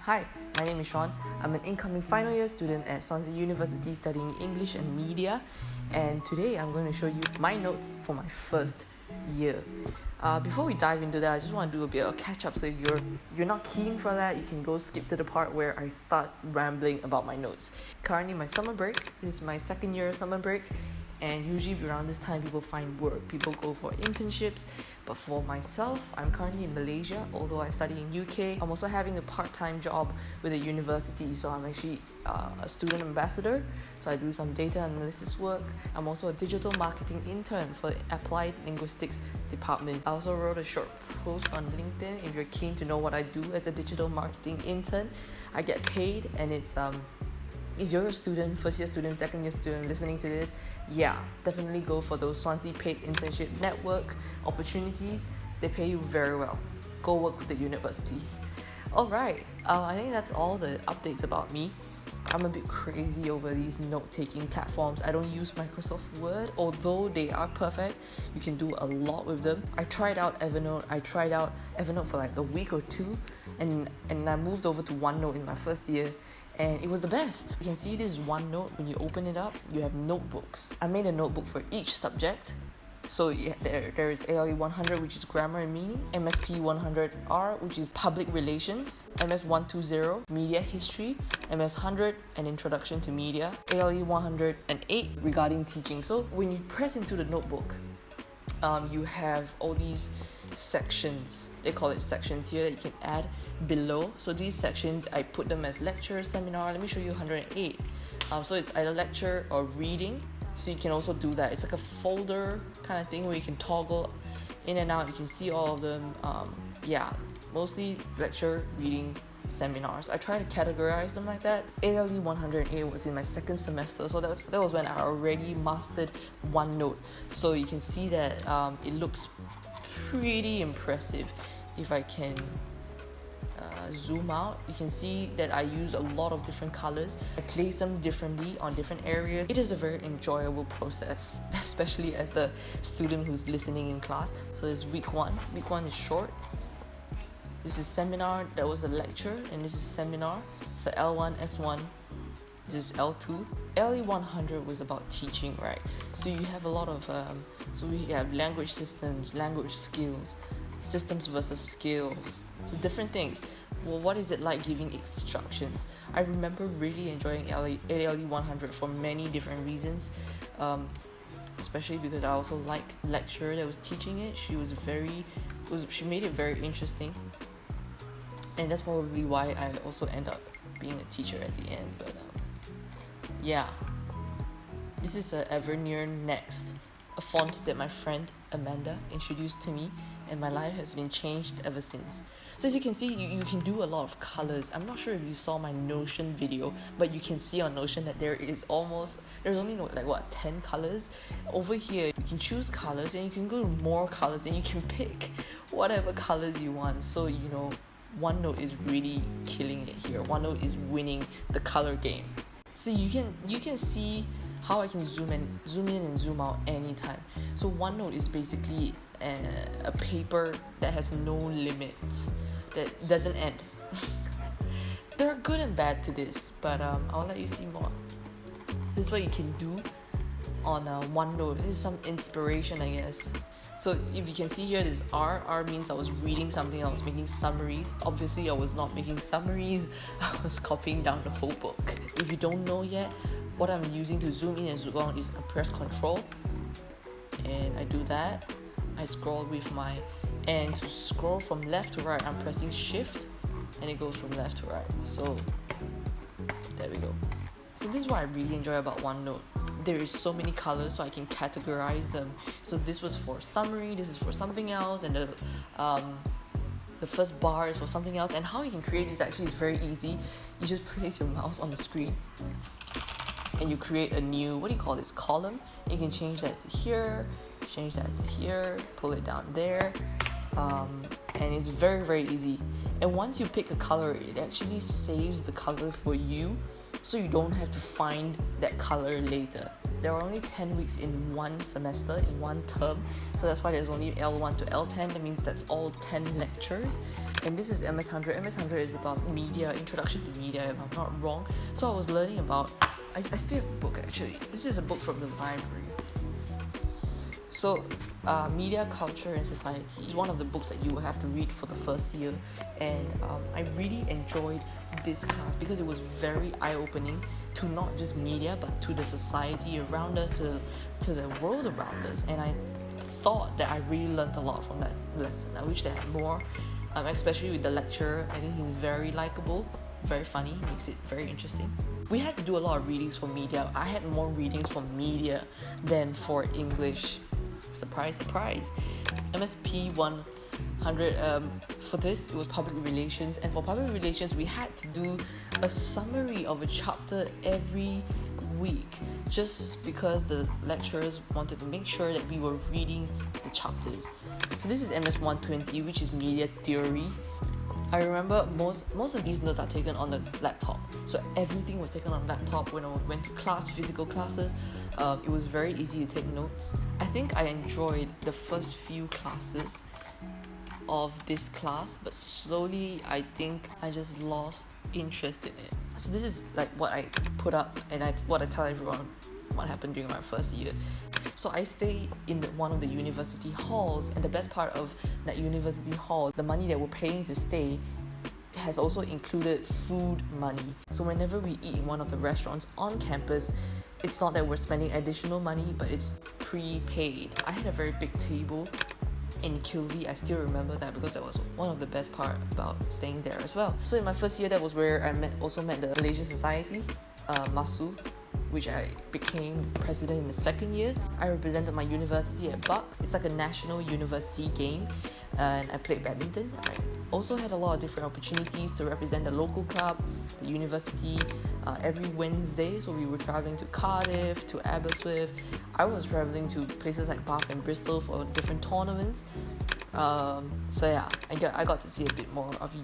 Hi, my name is Shawn. I'm an incoming final year student at Swansea University studying English and Media, and today I'm going to show you my notes for my first year. Before we dive into that, I just want to do a bit of catch up. So if you're not keen for that, you can go skip to the part where I start rambling about my notes. Currently, my summer break. This is my second year summer break. And usually around this time, people find work. People go for internships. But for myself, I'm currently in Malaysia, although I study in UK. I'm also having a part-time job with a university. So I'm actually a student ambassador. So I do some data analysis work. I'm also a digital marketing intern for the Applied Linguistics department. I also wrote a short post on LinkedIn. If you're keen to know what I do as a digital marketing intern, I get paid, and it's if you're a student, first year student, second year student listening to this, definitely go for those Swansea paid internship network opportunities. They pay you very well. Go work with the university. Alright, I think that's all the updates about me. I'm a bit crazy over these note-taking platforms. I don't use Microsoft Word, although they are perfect. You can do a lot with them. I tried out Evernote for like a week or two, and I moved over to OneNote in my first year, and it was the best. You can see this OneNote. When you open it up, you have notebooks. I made a notebook for each subject. So there is ALE108, which is grammar and meaning, MSP100R, which is public relations, MS120, media history, MS100, an introduction to media, ALE108, regarding teaching. So when you press into the notebook, you have all these sections. They call it sections here that you can add below. So these sections, I put them as lecture, seminar. Let me show you 108. So it's either lecture or reading. So you can also do that. It's like a folder kind of thing where you can toggle in and out. You can see all of them. Mostly lecture, reading, seminars. I try to categorize them like that. ALE108 was in my second semester, so that was when I already mastered OneNote. So you can see that it looks pretty impressive. If I can zoom out, you can see that I use a lot of different colors. I place them differently on different areas. It is a very enjoyable process, especially as the student who's listening in class. So it's week one. Week one is short. This is seminar, that was a lecture, and this is seminar. So L1, S1, this is L2. ALE100 was about teaching, right? So you have a lot of, so we have language systems, language skills, systems versus skills, so different things. Well, what is it like giving instructions? I remember really enjoying ALE100 for many different reasons, especially because I also liked the lecturer that was teaching it. She made it very interesting, and that's probably why I also end up being a teacher at the end. But this is a Evernear Next, a font that my friend Amanda introduced to me, and my life has been changed ever since. So as you can see, you can do a lot of colors. I'm not sure if you saw my Notion video, but you can see on Notion that there's only 10 colors. Over here, you can choose colors, and you can go to more colors, and you can pick whatever colors you want. So OneNote is really killing it here. OneNote is winning the color game. So you can see how I can zoom in and zoom out anytime. So OneNote is basically a paper that has no limits, that doesn't end. There are good and bad to this, but I'll let you see more. So this is what you can do on OneNote. This is some inspiration, I guess. So if you can see here, this is R. R means I was reading something, I was making summaries. Obviously, I was not making summaries. I was copying down the whole book. If you don't know yet, what I'm using to zoom in and zoom out is I press Control, and I do that. I scroll and to scroll from left to right, I'm pressing Shift, and it goes from left to right. So there we go. So this is what I really enjoy about OneNote. There is so many colors, so I can categorize them. So this was for summary, this is for something else, and the first bar is for something else. And how you can create this actually is very easy. You just place your mouse on the screen, and you create a new, column. You can change that to here, change that to here, pull it down there, and it's very, very easy. And once you pick a color, it actually saves the color for you, so you don't have to find that color later. there are only 10 weeks in one semester, in one term. So that's why there's only L1 to L10. That means that's all 10 lectures. And this is MS100. MS100 is about media, introduction to media, if I'm not wrong. So I was learning about, I still have a book actually. This is a book from the library. So, Media, Culture and Society is one of the books that you will have to read for the first year. And I really enjoyed this class because it was very eye-opening to not just media, but to the society around us, to the world around us. And I thought that I really learned a lot from that lesson. I wish there had more, especially with the lecturer. I think he's very likable, very funny, makes it very interesting. We had to do a lot of readings for media. I had more readings for media than for English. Surprise, surprise. MSP 100, for this it was public relations, and for public relations we had to do a summary of a chapter every week, just because the lecturers wanted to make sure that we were reading the chapters. So this is MS 120, which is media theory. I remember most of these notes are taken on the laptop, so everything was taken on laptop. When I went to class, physical classes, it was very easy to take notes. I think I enjoyed the first few classes of this class, but slowly I think I just lost interest in it. So this is like what I put up and what I tell everyone what happened during my first year. So I stay in one of the university halls, and the best part of that university hall, the money that we're paying to stay has also included food money. So whenever we eat in one of the restaurants on campus, it's not that we're spending additional money, but it's prepaid. I had a very big table in Kilby. I still remember that because that was one of the best part about staying there as well. So in my first year, that was where I also met the Malaysian Society, MASU, which I became president in the second year. I represented my university at Bucks. It's like a national university game, and I played badminton. I also had a lot of different opportunities to represent the local club, the university, every Wednesday. So we were traveling to Cardiff, to Aberystwyth. I was traveling to places like Bath and Bristol for different tournaments. So yeah, I got to see a bit more of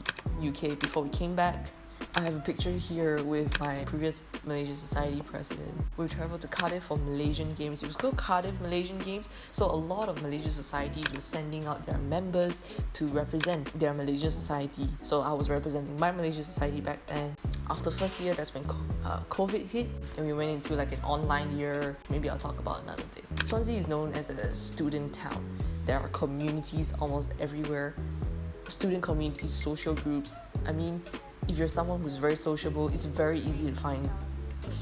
UK before we came back. I have a picture here with my previous Malaysian Society president. We traveled to Cardiff for Malaysian Games. It was called Cardiff Malaysian Games. So a lot of Malaysian societies were sending out their members to represent their Malaysian society. So I was representing my Malaysian society back then. After first year, that's when COVID hit, and we went into like an online year. Maybe I'll talk about another day. Swansea is known as a student town. There are communities almost everywhere. Student communities, social groups. I mean, if you're someone who's very sociable, it's very easy to find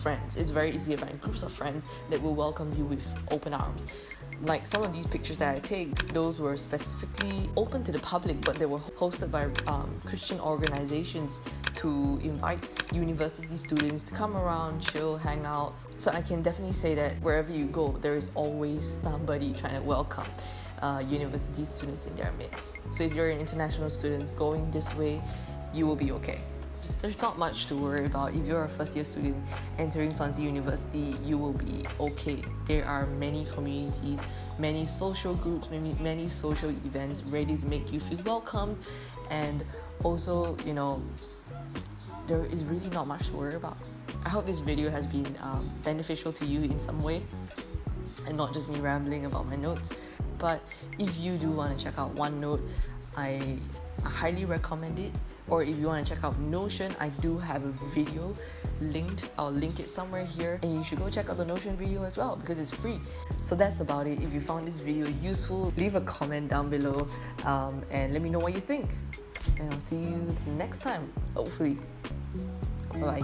friends. It's very easy to find groups of friends that will welcome you with open arms. Like some of these pictures that I take, those were specifically open to the public, but they were hosted by Christian organizations to invite university students to come around, chill, hang out. So I can definitely say that wherever you go, there is always somebody trying to welcome university students in their midst. So if you're an international student going this way, you will be okay. There's not much to worry about. If you're a first year student entering Swansea University, you will be okay. There are many communities, many social groups, many social events ready to make you feel welcome. And also, you know, there is really not much to worry about. I hope this video has been beneficial to you in some way, and not just me rambling about my notes. But if you do want to check out OneNote, I highly recommend it. Or if you want to check out Notion, I do have a video linked. I'll link it somewhere here, and you should go check out the Notion video as well because it's free. So that's about it. If you found this video useful, leave a comment down below and let me know what you think. And I'll see you next time, hopefully. Bye-bye.